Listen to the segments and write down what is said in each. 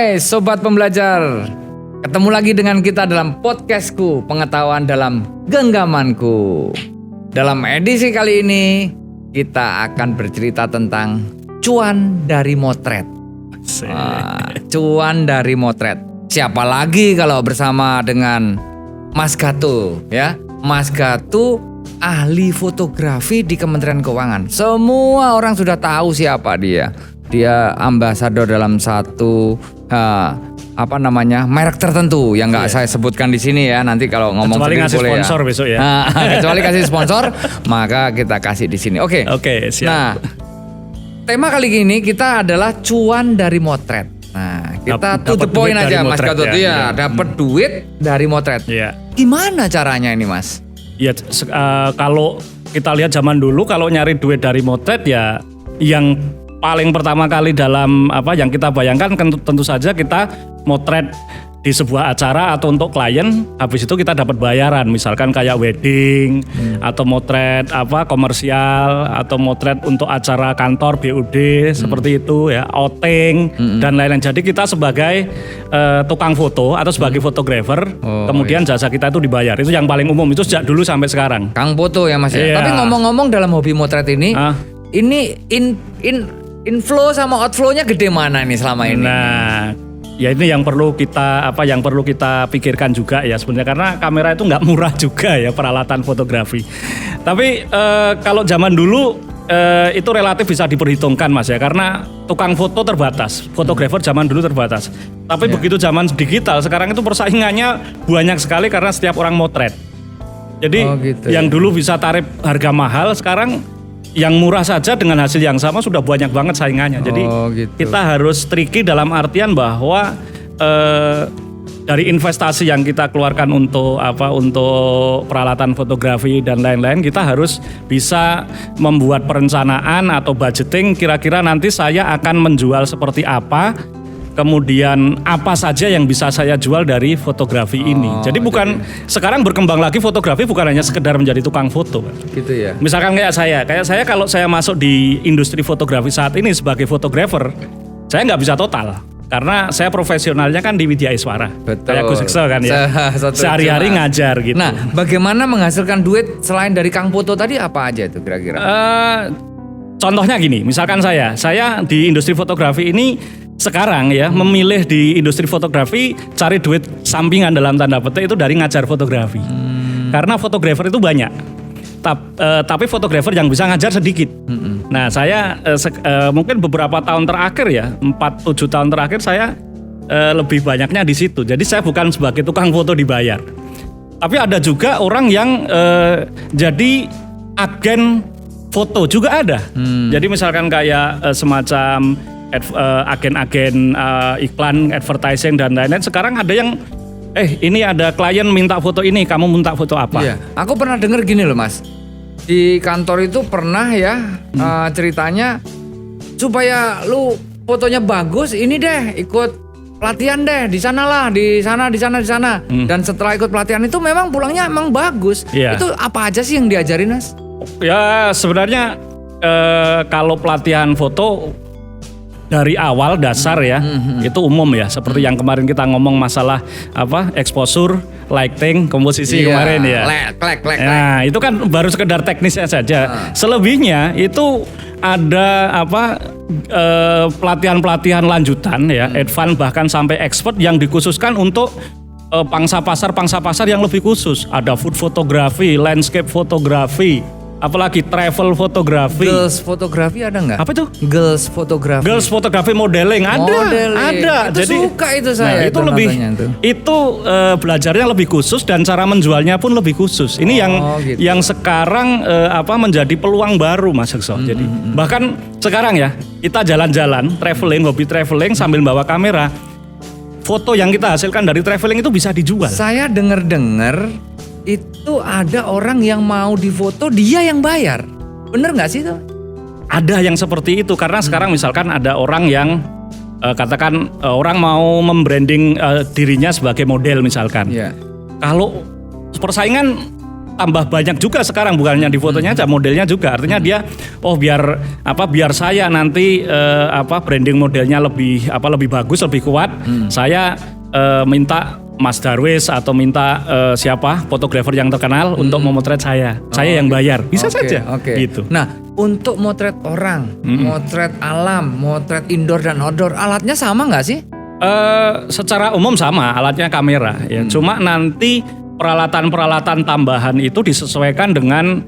Hai Sobat Pembelajar, ketemu lagi dengan kita dalam podcastku Pengetahuan dalam Genggamanku. Dalam edisi kali ini kita akan bercerita tentang cuan dari motret. Cuan dari motret. Siapa lagi kalau bersama dengan Mas Gatu ya. Mas Gatu ahli fotografi di Kementerian Keuangan. Semua orang sudah tahu siapa dia. Dia ambasador dalam satu merek tertentu yang nggak saya sebutkan di sini ya. Nanti kalau ngomong kecuali ngasih boleh sponsor ya. besok ya. Kecuali kasih sponsor, maka kita kasih di sini. Oke, siap. Nah, tema kali ini kita adalah cuan dari motret. Nah, kita to the point aja Mas Gatot ya. Dapat duit dari motret. Iya. Gimana caranya ini Mas? Ya kalau kita lihat zaman dulu kalau nyari duit dari motret ya yang paling pertama kali dalam yang kita bayangkan tentu saja kita motret di sebuah acara atau untuk klien, habis itu kita dapat bayaran, misalkan kayak wedding atau motret komersial atau motret untuk acara kantor BUD seperti itu ya, outing dan lain-lain. Jadi kita sebagai tukang foto atau sebagai fotografer, kemudian jasa kita itu dibayar. Itu yang paling umum, itu sejak dulu sampai sekarang. Kang foto ya Mas ya. Iya. Tapi ngomong-ngomong dalam hobi motret ini inflow sama outflow-nya gede mana nih selama ini? Nah, ya ini yang perlu kita pikirkan juga ya sebenarnya, karena kamera itu nggak murah juga ya peralatan fotografi. Tapi kalau zaman dulu itu relatif bisa diperhitungkan Mas ya, karena tukang foto terbatas, fotografer zaman dulu terbatas. Tapi begitu zaman digital sekarang itu persaingannya banyak sekali karena setiap orang motret. Jadi yang dulu bisa tarif harga mahal, sekarang yang murah saja dengan hasil yang sama sudah banyak banget saingannya. Jadi kita harus tricky dalam artian bahwa dari investasi yang kita keluarkan untuk peralatan fotografi dan lain-lain, kita harus bisa membuat perencanaan atau budgeting. Kira-kira nanti saya akan menjual seperti apa, kemudian apa saja yang bisa saya jual dari fotografi ini. Jadi sekarang berkembang lagi fotografi bukan hanya sekedar menjadi tukang foto. Gitu ya. Misalkan kayak saya kalau saya masuk di industri fotografi saat ini sebagai fotografer, saya nggak bisa total. Karena saya profesionalnya kan di Widya Iswara. Betul. Kayak Gus Excel kan ya. Sehari-hari ngajar gitu. Nah, bagaimana menghasilkan duit selain dari Kang foto tadi apa aja itu kira-kira? Contohnya gini, misalkan saya di industri fotografi ini sekarang ya memilih di industri fotografi cari duit sampingan dalam tanda petik itu dari ngajar fotografi. Karena fotografer itu banyak. Tapi fotografer yang bisa ngajar sedikit. Nah, saya mungkin beberapa tahun terakhir ya, 4-7 tahun terakhir saya lebih banyaknya di situ. Jadi saya bukan sebagai tukang foto dibayar. Tapi ada juga orang yang jadi agen foto juga ada. Jadi misalkan kayak semacam agen-agen iklan, advertising dan lain-lain. Sekarang ada yang ini ada klien minta foto ini, kamu minta foto apa? Iya, aku pernah dengar gini loh Mas. Di kantor itu pernah ya ceritanya supaya lu fotonya bagus, ini deh ikut pelatihan deh di sana. Dan setelah ikut pelatihan itu memang pulangnya emang bagus. Iya. Itu apa aja sih yang diajarin Mas? Ya sebenarnya kalau pelatihan foto dari awal dasar ya itu umum ya, seperti yang kemarin kita ngomong masalah exposure, lighting, komposisi kemarin ya. Nah, itu kan baru sekedar teknisnya saja. Selebihnya itu ada pelatihan-pelatihan lanjutan ya, advance bahkan sampai expert yang dikhususkan untuk pangsa pasar yang lebih khusus. Ada food fotografi, landscape fotografi, apalagi travel fotografi. Girls fotografi ada nggak? Apa itu? Girls fotografi. Girls fotografi modeling ada. Itu jadi suka itu saya. Itu lebih belajarnya lebih khusus dan cara menjualnya pun lebih khusus. Ini yang sekarang menjadi peluang baru Mas Ekso. Jadi bahkan sekarang ya kita jalan-jalan, hobi traveling sambil bawa kamera. Foto yang kita hasilkan dari traveling itu bisa dijual. Saya dengar itu ada orang yang mau difoto dia yang bayar. Bener gak sih itu? Ada yang seperti itu karena sekarang misalkan ada orang yang katakan orang mau membranding dirinya sebagai model misalkan. Yeah. Kalau persaingan tambah banyak juga sekarang, bukan hanya di fotonya aja, modelnya juga. Artinya dia biar saya nanti branding modelnya lebih bagus, lebih kuat. Saya minta Mas Darwis atau minta siapa fotografer yang terkenal untuk memotret saya yang bayar, bisa saja gitu. Nah, untuk motret orang, motret alam, motret indoor dan outdoor, alatnya sama nggak sih? Secara umum sama, alatnya kamera ya. Cuma nanti peralatan-peralatan tambahan itu disesuaikan dengan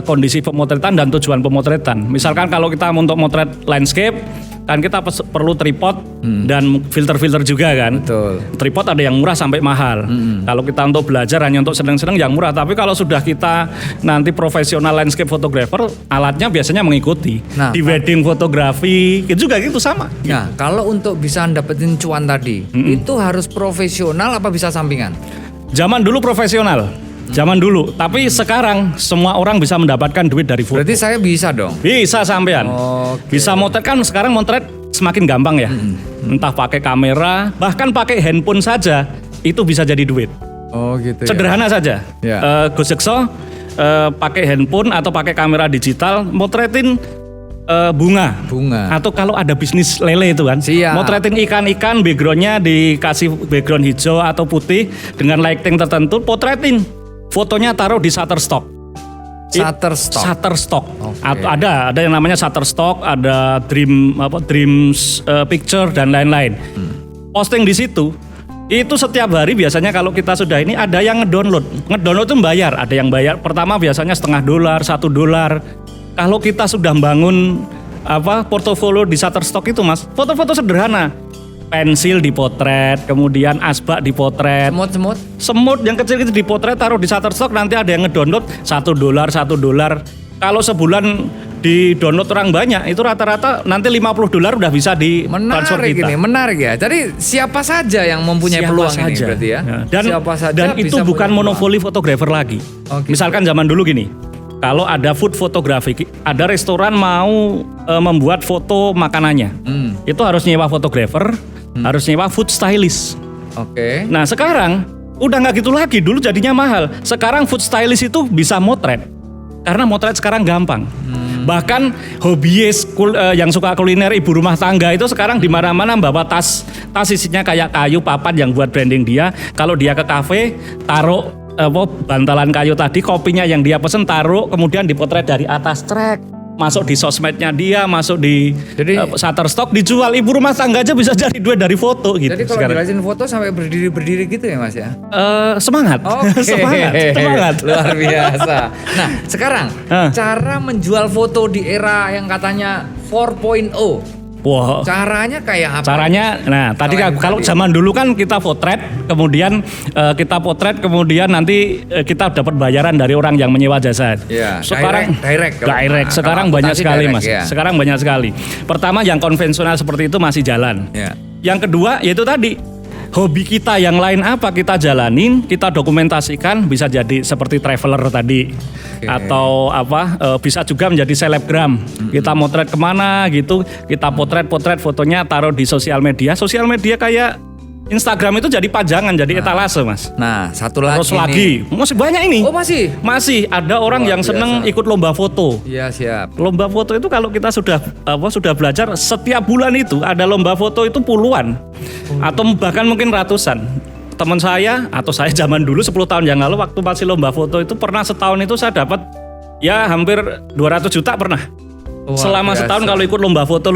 kondisi pemotretan dan tujuan pemotretan. Misalkan kalau kita untuk motret landscape, kan kita perlu tripod dan filter-filter juga kan. Betul. Tripod ada yang murah sampai mahal. Kalau kita untuk belajar hanya untuk senang-senang yang murah. Tapi kalau sudah kita nanti profesional landscape photographer, alatnya biasanya mengikuti. Nah, di wedding fotografi itu juga gitu sama. Nah, kalau untuk bisa dapetin cuan tadi, itu harus profesional apa bisa sampingan? Zaman dulu profesional. Zaman dulu, tapi sekarang semua orang bisa mendapatkan duit dari foto. Berarti saya bisa dong? Bisa sampean. Bisa motret, kan sekarang motret semakin gampang ya. Entah pakai kamera, bahkan pakai handphone saja itu bisa jadi duit. Oh gitu. Sederhana saja. Ya. Gus Sekso pakai handphone atau pakai kamera digital motretin bunga. Atau kalau ada bisnis lele itu kan, Siap. motretin ikan-ikan, backgroundnya dikasih background hijau atau putih dengan lighting tertentu, potretin. Fotonya taruh di Shutterstock. Shutterstock. Atau ada yang namanya Shutterstock, ada Dreams Picture dan lain-lain. Posting di situ. Itu setiap hari biasanya kalau kita sudah ini ada yang ngedownload. Ngedownload itu bayar. Ada yang bayar. Pertama biasanya $0,5, $1. Kalau kita sudah bangun portofolio di Shutterstock itu, Mas, foto-foto sederhana. Pensil dipotret, kemudian asbak dipotret. Semut yang kecil itu dipotret, taruh di Shutterstock, nanti ada yang ngedownload $1. Kalau sebulan di download orang banyak, itu rata-rata nanti $50 udah bisa di transfer kita. Menarik ya. Jadi siapa saja yang mempunyai peluang ini berarti ya. Dan itu bukan monopoli fotografer lagi. Misalkan zaman dulu gini. Kalau ada food fotografi, ada restoran mau membuat foto makanannya, itu harus nyewa fotografer, harus nyewa food stylist. Nah sekarang udah nggak gitu lagi, dulu jadinya mahal. Sekarang food stylist itu bisa motret, karena motret sekarang gampang. Bahkan hobiis yang suka kuliner, ibu rumah tangga itu sekarang di mana-mana bawa tas isinya kayak kayu papan yang buat branding dia. Kalau dia ke kafe, taruh bantalan kayu tadi, kopinya yang dia pesen taruh, kemudian dipotret dari atas, trek masuk di sosmednya dia, masuk di Shutterstock, dijual. Ibu rumah tangga aja bisa jadi duit dari foto gitu. Jadi kalau jelasin foto sampai berdiri gitu ya Mas ya? Semangat. Semangat. Luar biasa. Nah sekarang cara menjual foto di era yang katanya 4.0. Wow. Caranya kayak apa? Tadi kalau zaman dulu kan kita potret, kemudian kemudian nanti kita dapat bayaran dari orang yang menyewa jasa. Ya, sekarang direct. Sekarang banyak sekali direct, Mas. Ya. Sekarang banyak sekali. Pertama yang konvensional seperti itu masih jalan. Ya. Yang kedua yaitu tadi hobi kita yang lain apa kita jalanin, kita dokumentasikan, bisa jadi seperti traveler tadi. Atau bisa juga menjadi selebgram. Kita motret kemana gitu, kita potret fotonya taruh di sosial media kayak Instagram itu jadi pajangan, jadi etalase Mas. Nah satu lagi. Terus lagi masih banyak ini. Oh masih ada orang yang seneng ikut lomba foto. Iya siap. Lomba foto itu kalau kita sudah belajar, setiap bulan itu ada lomba foto itu puluhan atau bahkan mungkin ratusan. Teman saya atau saya zaman dulu 10 tahun yang lalu waktu masih lomba foto itu pernah setahun itu saya dapat ya hampir 200 juta pernah. Selama setahun kalau ikut lomba foto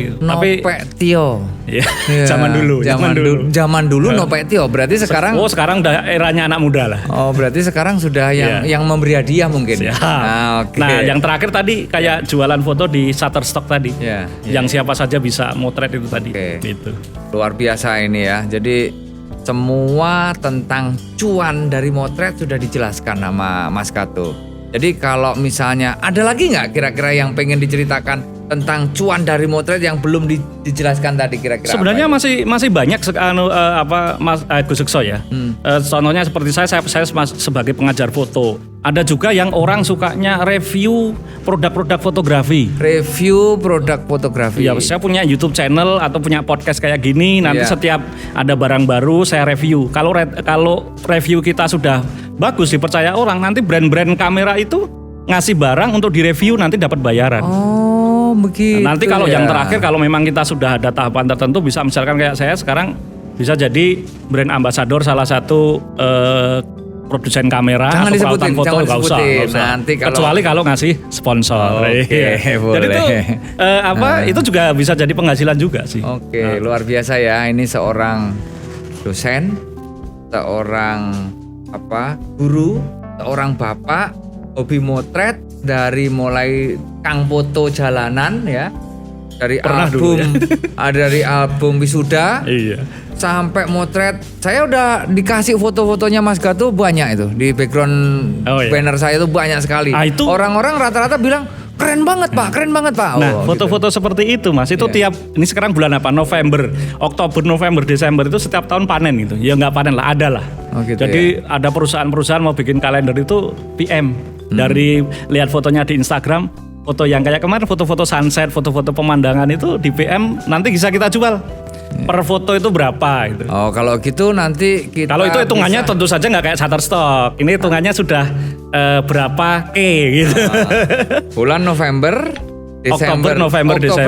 gitu. Tapi Nopetio. Ya, zaman dulu Nopetio. Berarti sekarang sekarang udah eranya anak muda lah. Oh, berarti sekarang sudah yang memberi hadiah mungkin. Nah, yang terakhir tadi kayak jualan foto di Shutterstock tadi. Yang siapa saja bisa motret itu tadi. Gitu. Luar biasa ini ya. Jadi semua tentang cuan dari motret sudah dijelaskan sama Mas Kato. Jadi kalau misalnya ada lagi nggak kira-kira yang pengen diceritakan tentang cuan dari motret yang belum dijelaskan tadi kira-kira? Sebenarnya masih banyak Mas Gus Sekso ya. Contohnya seperti saya sebagai pengajar foto. Ada juga yang orang sukanya review produk-produk fotografi. Review produk fotografi. Iya, saya punya YouTube channel atau punya podcast kayak gini. Nanti Iya. setiap ada barang baru saya review. Kalau review kita sudah bagus dipercaya orang, nanti brand-brand kamera itu ngasih barang untuk direview, nanti dapat bayaran. Oh, begitu. Nanti kalau ya. yang terakhir, kalau memang kita sudah ada tahapan tertentu, bisa misalkan kayak saya sekarang bisa jadi brand ambassador salah satu produsen kamera Jangan atau disebutin, peralatan foto, jangan nggak disebutin. usah. Nanti kalau- Kecuali kalau ngasih sponsor. Oke, Iya. boleh. Jadi itu itu juga bisa jadi penghasilan juga sih. Oke, luar biasa ya. Ini seorang dosen, seorang guru, seorang bapak, hobi motret dari mulai kang foto jalanan ya. Dari Pernah album dulu dari album wisuda Iya. sampai motret. Saya udah dikasih foto-fotonya Mas Gato banyak itu di background Oh, iya. banner saya itu banyak sekali. Ah, itu- Orang-orang rata-rata bilang keren banget Pak, keren banget Pak. Nah, foto-foto seperti itu Mas, itu Iya. ini sekarang bulan apa? November, Oktober, November, Desember itu setiap tahun panen gitu. Ya nggak panen lah, ada lah. Oh, gitu Jadi ada perusahaan-perusahaan mau bikin kalender itu PM. Dari lihat fotonya di Instagram, foto yang kayak kemarin foto-foto sunset, foto-foto pemandangan itu di PM nanti bisa kita jual. Per foto itu berapa gitu. Oh, kalau gitu nanti kita Kalau itu hitungannya bisa- tentu saja nggak kayak Shutterstock. Ini hitungannya sudah berapa K gitu. bulan November, Desember, Oktober,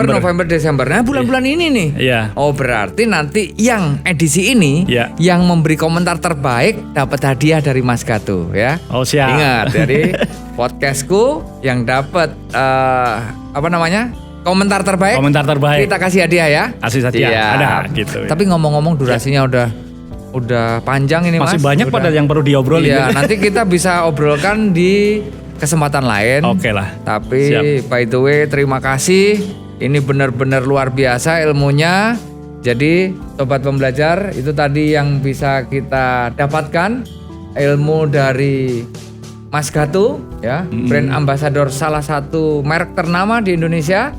November, Desember. Nah, bulan-bulan ini nih. Iya. Oh, berarti nanti yang edisi ini Iya. yang memberi komentar terbaik dapat hadiah dari Mas Gato ya. Oh, siap. Ingat, dari podcastku yang dapat komentar terbaik. Komentar terbaik. Kita kasih hadiah ya. Kasih hadiah. Iya. Ada gitu. Tapi ngomong-ngomong durasinya udah panjang ini Mas. Masih banyak Udah. pada yang perlu diobrolin. Iya, nanti kita bisa obrolkan di kesempatan lain. Oke lah. Tapi Siap. by the way, terima kasih. Ini benar-benar luar biasa ilmunya. Jadi, sobat pembelajar, itu tadi yang bisa kita dapatkan ilmu dari Mas Gato ya, brand ambassador salah satu merek ternama di Indonesia.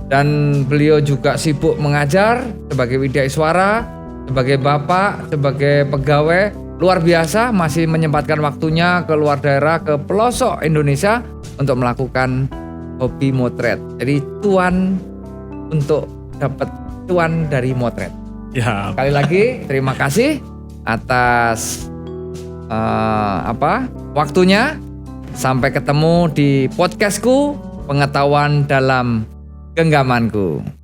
Dan beliau juga sibuk mengajar sebagai widaiswara, sebagai bapak, sebagai pegawai. Luar biasa, masih menyempatkan waktunya ke luar daerah, ke pelosok Indonesia untuk melakukan hobi motret. Jadi cuan untuk dapat cuan dari motret. Ya. Sekali lagi terima kasih atas waktunya. Sampai ketemu di podcastku, pengetahuan dalam genggamanku.